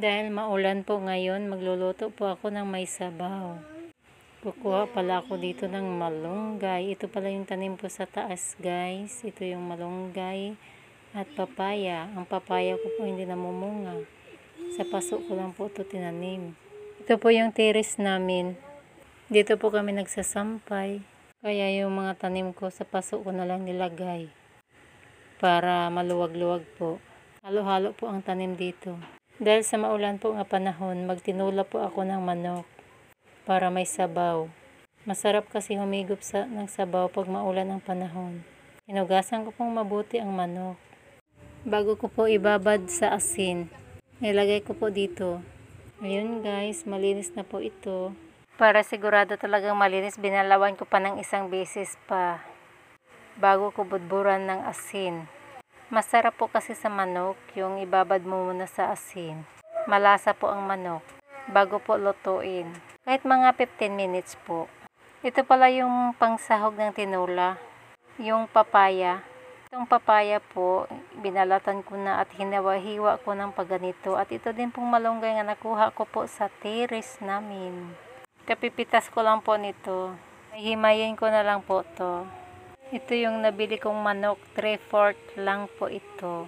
Dahil maulan po ngayon, magluluto po ako ng may sabaw. Kukuha pala ako dito ng malunggay. Ito pala yung tanim ko sa taas, guys. Ito yung malunggay at papaya. Ang papaya ko po hindi namumunga. Sa paso ko lang po ito tinanim. Ito po yung terrace namin. Dito po kami nagsasampay. Kaya yung mga tanim ko sa paso ko na lang nilagay. Para maluwag-luwag po. Halo-halo po ang tanim dito. Dahil sa maulan po nga panahon, magtinula po ako ng manok para may sabaw. Masarap kasi humigop ng sabaw pag maulan ang panahon. Hinugasan ko pong mabuti ang manok. Bago ko po ibabad sa asin, nilagay ko po dito. Ayun guys, malinis na po ito. Para sigurado talagang malinis, binalawan ko pa ng isang beses pa bago ko budburan ng asin. Masarap po kasi sa manok yung ibabad mo muna sa asin. Malasa po ang manok bago po lutuin. Kahit mga 15 minutes po. Ito pala yung pangsahog ng tinola. Yung papaya. Itong papaya po, binalatan ko na at hinawa-hiwa ko ng pagganito. At ito din pong malunggay nga nakuha ko po sa terrace namin. Kapipitas ko lang po nito. Himayin ko na lang po to. Ito yung nabili kong manok, 3/4 lang po ito.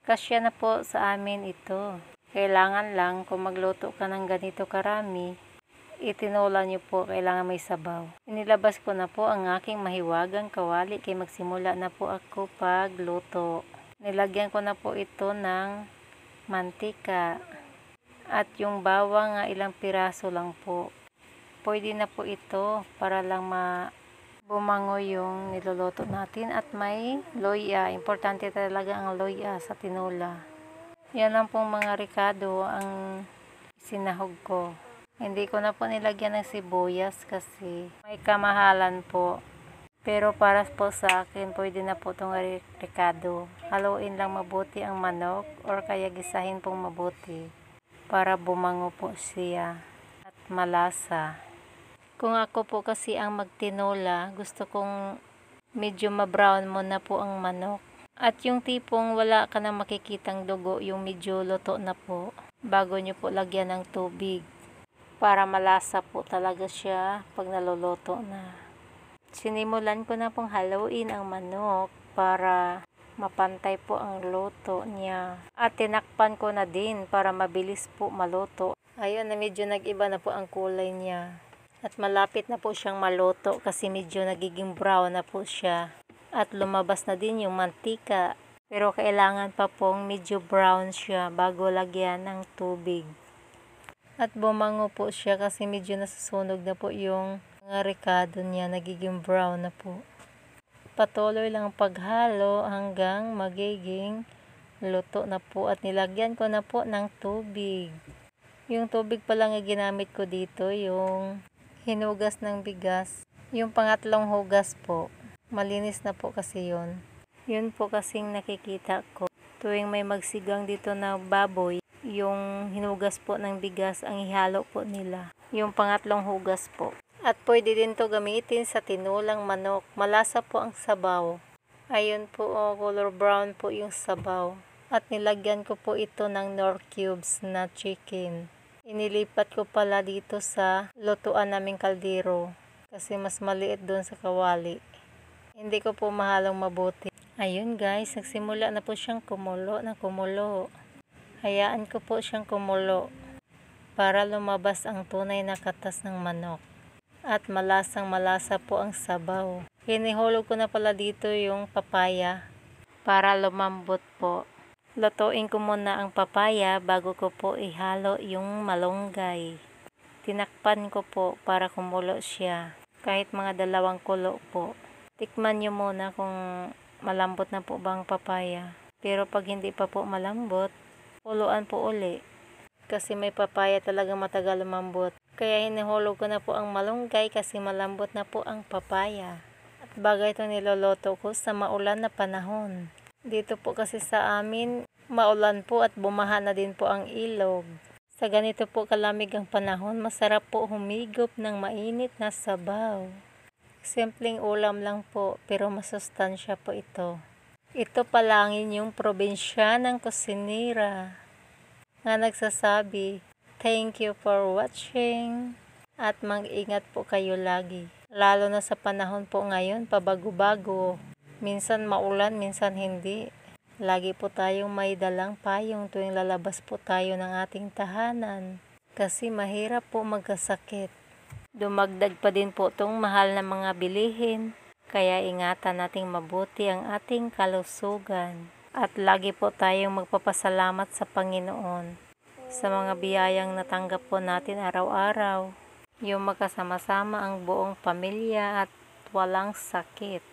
Kasya na po sa amin ito. Kailangan lang kung magluto ka ng ganito karami, itinola nyo po, kailangan may sabaw. Inilabas ko na po ang aking mahiwagang kawali kay magsimula na po ako pagluto. Nilagyan ko na po ito ng mantika at yung bawang nga ilang piraso lang po. Pwede na po ito para lang bumango yung niluluto natin at may loya. Importante talaga ang loya sa tinola. Yan lang pong mga ricado ang sinahog ko. Hindi ko na po nilagyan ng sibuyas kasi may kamahalan po. Pero para po sa akin, pwede na po itong ricado. Haluin lang mabuti ang manok or kaya gisahin pong mabuti para bumango po siya at malasa. Kung ako po kasi ang magtinola, gusto kong medyo ma-brown mo na po ang manok. At yung tipong wala ka na makikitang dugo, yung medyo luto na po, bago nyo po lagyan ng tubig. Para malasa po talaga siya pag naluluto na. Sinimulan ko na pong haluin ang manok para mapantay po ang luto niya. At tinakpan ko na din para mabilis po maluto. Ayun na medyo nag-iba na po ang kulay niya. At malapit na po siyang maluto kasi medyo nagiging brown na po siya. At lumabas na din yung mantika. Pero kailangan pa pong medyo brown siya bago lagyan ng tubig. At bumango po siya kasi medyo nasusunog na po yung mga ricado niya. Nagiging brown na po. Patuloy lang paghalo hanggang magiging luto na po. At nilagyan ko na po ng tubig. Yung tubig pa lang na ginamit ko dito, yung hinugas ng bigas. Yung pangatlong hugas po. Malinis na po kasi yun. Yun po kasing nakikita ko. Tuwing may magsigang dito na baboy, yung hinugas po ng bigas ang ihalo po nila. Yung pangatlong hugas po. At pwede din to gamitin sa tinulang manok. Malasa po ang sabaw. Ayun po, color brown po yung sabaw. At nilagyan ko po ito ng Knorr cubes na chicken. Inilipat ko pala dito sa lutuan naming kaldero kasi mas maliit doon sa kawali. Hindi ko po mahalong mabuti. Ayun guys, nagsimula na po siyang kumulo ng kumulo. Hayaan ko po siyang kumulo para lumabas ang tunay na katas ng manok. At malasang malasa po ang sabaw. Hinihulog ko na pala dito yung papaya para lumambot po. Lutuin ko muna ang papaya bago ko po ihalo yung malunggay. Tinakpan ko po para kumulo siya. Kahit mga 2 kulo po. Tikman nyo muna kung malambot na po bang papaya. Pero pag hindi pa po malambot, kuluan po uli. Kasi may papaya talaga matagal lumambot. Kaya hinihulog ko na po ang malunggay kasi malambot na po ang papaya. At bagay itong niloloto ko sa maulan na panahon. Dito po kasi sa amin, maulan po at bumaha na din po ang ilog. Sa ganito po kalamig ang panahon, masarap po humigop ng mainit na sabaw. Simpleng ulam lang po, pero masustansya po ito. Ito palangin yung probinsya ng kusinira. nga nagsasabi, thank you for watching at mag-ingat po kayo lagi. Lalo na sa panahon po ngayon, pabago-bago. Minsan maulan, minsan hindi. Lagi po tayong may dalang payong tuwing lalabas po tayo ng ating tahanan. Kasi mahirap po magkasakit. Dumagdag pa din po itong mahal na mga bilihin. Kaya ingatan nating mabuti ang ating kalusugan. At lagi po tayong magpapasalamat sa Panginoon sa mga biyayang natanggap po natin araw-araw. Yung magkasama-sama ang buong pamilya at walang sakit.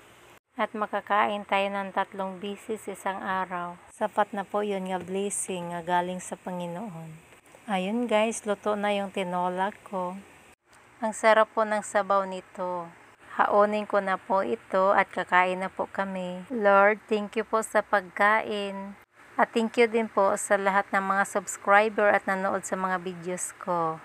At makakain tayo ng 3 beses isang araw. Sapat na po yun nga blessing nga galing sa Panginoon. Ayun guys, luto na yung tinola ko. Ang sarap po ng sabaw nito. Haonin ko na po ito at kakain na po kami. Lord, thank you po sa pagkain. At thank you din po sa lahat ng mga subscriber at nanood sa mga videos ko.